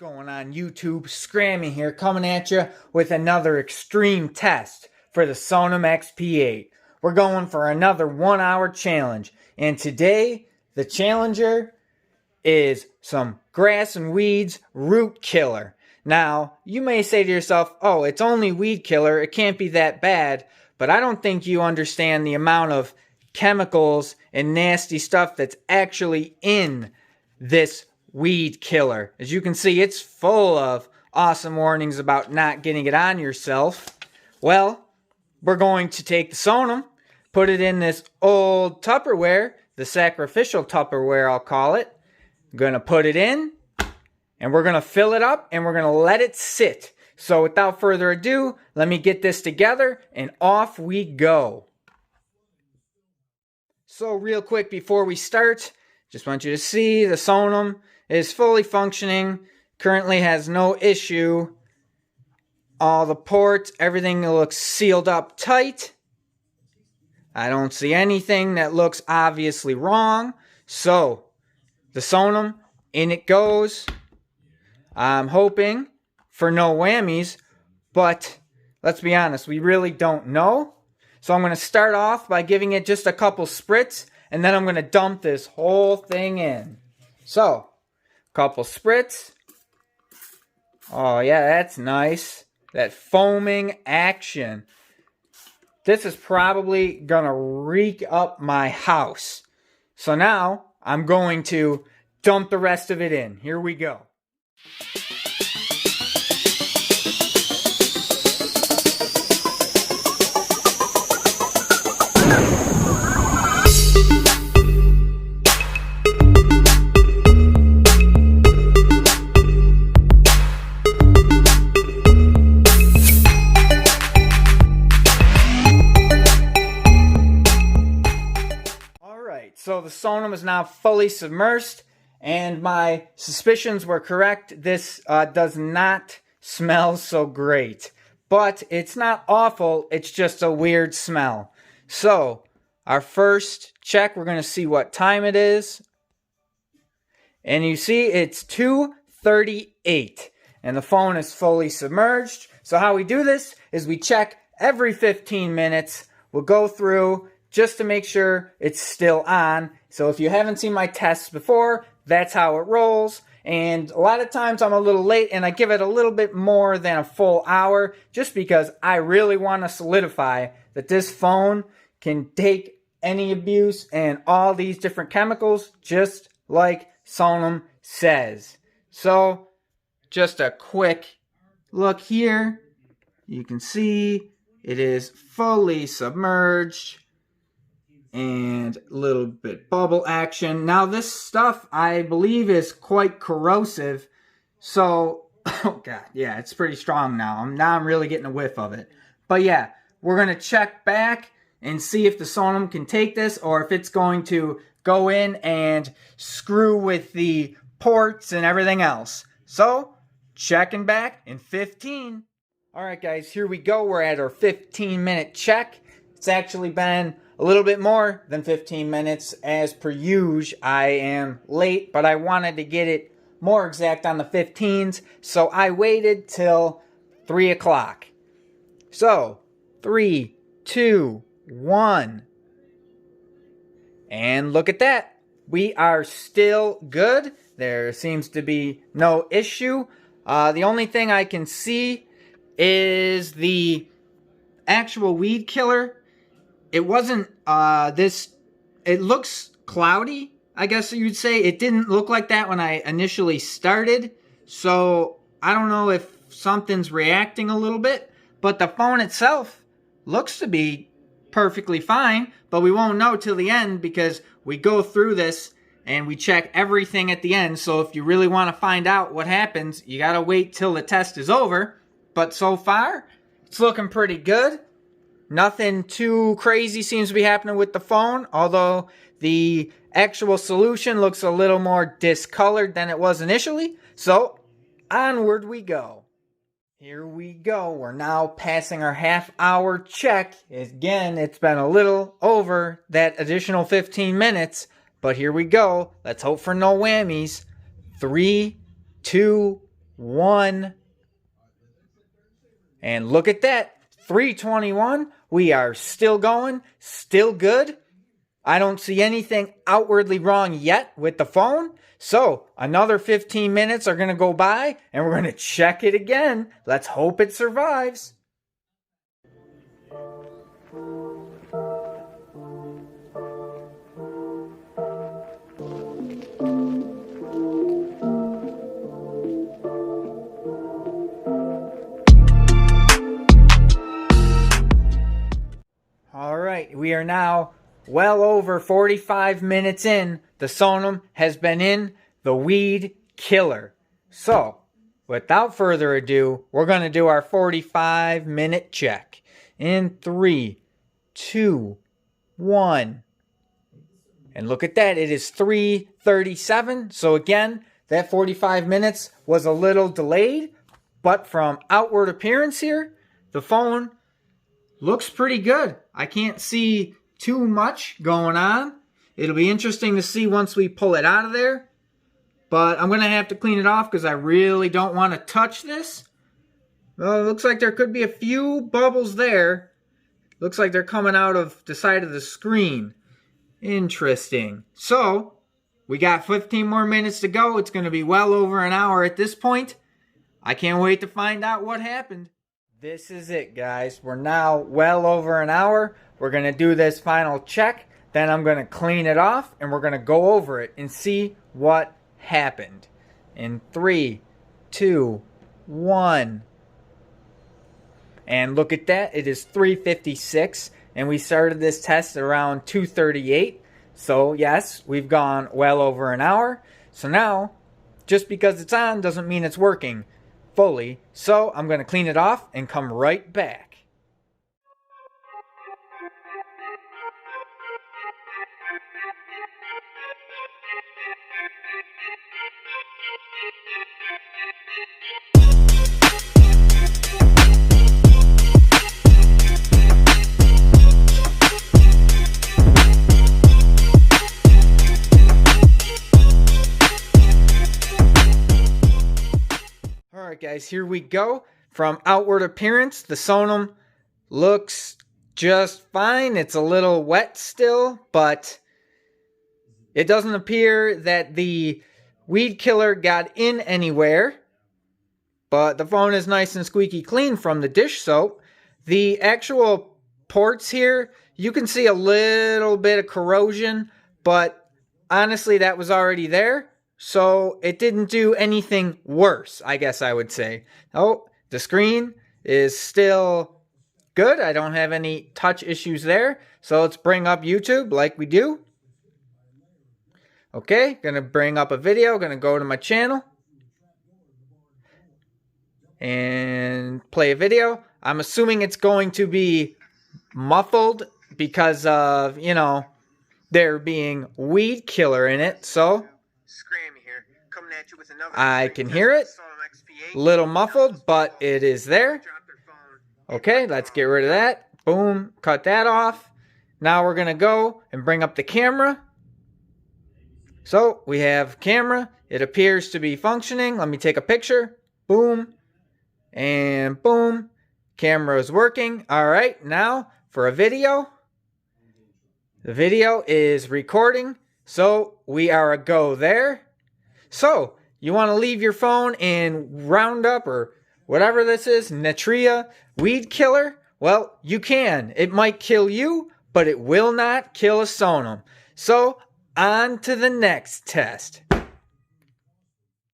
Going on YouTube? Scrammy here, coming at you with another extreme test for the Sonim XP8. We're going for another 1 hour challenge, and today the challenger is some grass and weeds root killer. Now you may say to yourself, oh, it's only weed killer, it can't be that bad, but I don't think you understand the amount of chemicals and nasty stuff that's actually in this weed killer. As you can see, it's full of awesome warnings about not getting it on yourself. Well, we're going to take the Sonim, put it in this old Tupperware, the sacrificial Tupperware I'll call it. I'm going to put it in, and we're going to fill it up, and we're going to let it sit. So without further ado, let me get this together, and off we go. So real quick before we start, just want you to see the Sonim is fully functioning, currently has no issue. All the ports, everything looks sealed up tight. I don't see anything that looks obviously wrong. So, the Sonim, in it goes. I'm hoping for no whammies, but let's be honest, we really don't know. So I'm going to start off by giving it just a couple spritz, and then I'm going to dump this whole thing in. So, couple spritz. Oh yeah, that's nice. That foaming action. This is probably gonna reek up my house. So now I'm going to dump the rest of it in. Here we go. So the Sonim is now fully submerged, and my suspicions were correct. This does not smell so great, but it's not awful. It's just a weird smell. So our first check, we're going to see what time it is. And you see it's 2:38, and the phone is fully submerged. So how we do this is we check every 15 minutes. We'll go through just to make sure it's still on. So if you haven't seen my tests before, that's how it rolls. And a lot of times I'm a little late, and I give it a little bit more than a full hour, just because I really want to solidify that this phone can take any abuse and all these different chemicals, just like Sonim says. So just a quick look here. You can see it is fully submerged. And a little bit bubble action. Now this stuff, I believe, is quite corrosive. So, oh god, yeah, it's pretty strong now. Now I'm really getting a whiff of it. But yeah, we're going to check back and see if the Sonim can take this, or if it's going to go in and screw with the ports and everything else. So, checking back in 15. Alright guys, here we go. We're at our 15-minute check. It's actually been a little bit more than 15 minutes. As per usual, I am late, but I wanted to get it more exact on the 15s, so I waited till 3 o'clock. So, 3, 2, 1. And look at that. We are still good. There seems to be no issue. The only thing I can see is the actual weed killer. It wasn't it looks cloudy, I guess you'd say. It didn't look like that when I initially started. So I don't know if something's reacting a little bit. But the phone itself looks to be perfectly fine. But we won't know till the end, because we go through this and we check everything at the end. So if you really want to find out what happens, you got to wait till the test is over. But so far, it's looking pretty good. Nothing too crazy seems to be happening with the phone, although the actual solution looks a little more discolored than it was initially. So, onward we go. Here we go. We're now passing our half-hour check. Again, it's been a little over that additional 15 minutes, but here we go. Let's hope for no whammies. 3, 2, 1. And look at that. 321. We are still going. Still good. I don't see anything outwardly wrong yet with the phone. So another 15 minutes are going to go by and we're going to check it again. Let's hope it survives. All right, we are now well over 45 minutes in. The Sonim has been in the weed killer. So, without further ado, we're going to do our 45-minute check. In 3, 2, 1. And look at that, it is 3:37. So again, that 45 minutes was a little delayed. But from outward appearance here, the phone looks pretty good. I can't see too much going on. It'll be interesting to see once we pull it out of there. But I'm going to have to clean it off because I really don't want to touch this. Well, it looks like there could be a few bubbles there. Looks like they're coming out of the side of the screen. Interesting. So, we got 15 more minutes to go. It's going to be well over an hour at this point. I can't wait to find out what happened. This is it, guys. We're now well over an hour. We're going to do this final check. Then I'm going to clean it off and we're going to go over it and see what happened. In 3, 2, 1. And look at that. It is 3:56 and we started this test around 2:38. So yes, we've gone well over an hour. So now, just because it's on doesn't mean it's working fully. So I'm going to clean it off and come right back. Alright guys, here we go. From outward appearance, the Sonim looks just fine. It's a little wet still, but it doesn't appear that the weed killer got in anywhere. But the phone is nice and squeaky clean from the dish soap. The actual ports here, you can see a little bit of corrosion, but honestly that was already there. So it didn't do anything worse, I guess I would say. Oh, the screen is still good. I don't have any touch issues there. So let's bring up YouTube like we do. Okay, gonna bring up a video. Gonna go to my channel. And play a video. I'm assuming it's going to be muffled because of, you know, there being weed killer in it. So Scrammy here, coming at you with another I can hear it. Sonim XP8. Little muffled, but it is there. Okay, let's get rid of that. Boom, cut that off. Now we're going to go and bring up the camera. So we have camera. It appears to be functioning. Let me take a picture. Boom. And boom. Camera is working. All right, now for a video. The video is recording. So we are a go there. So you want to leave your phone in Roundup or whatever this is, Natria weed killer? Well, you can. It might kill you, but it will not kill a Sonim. So on to the next test.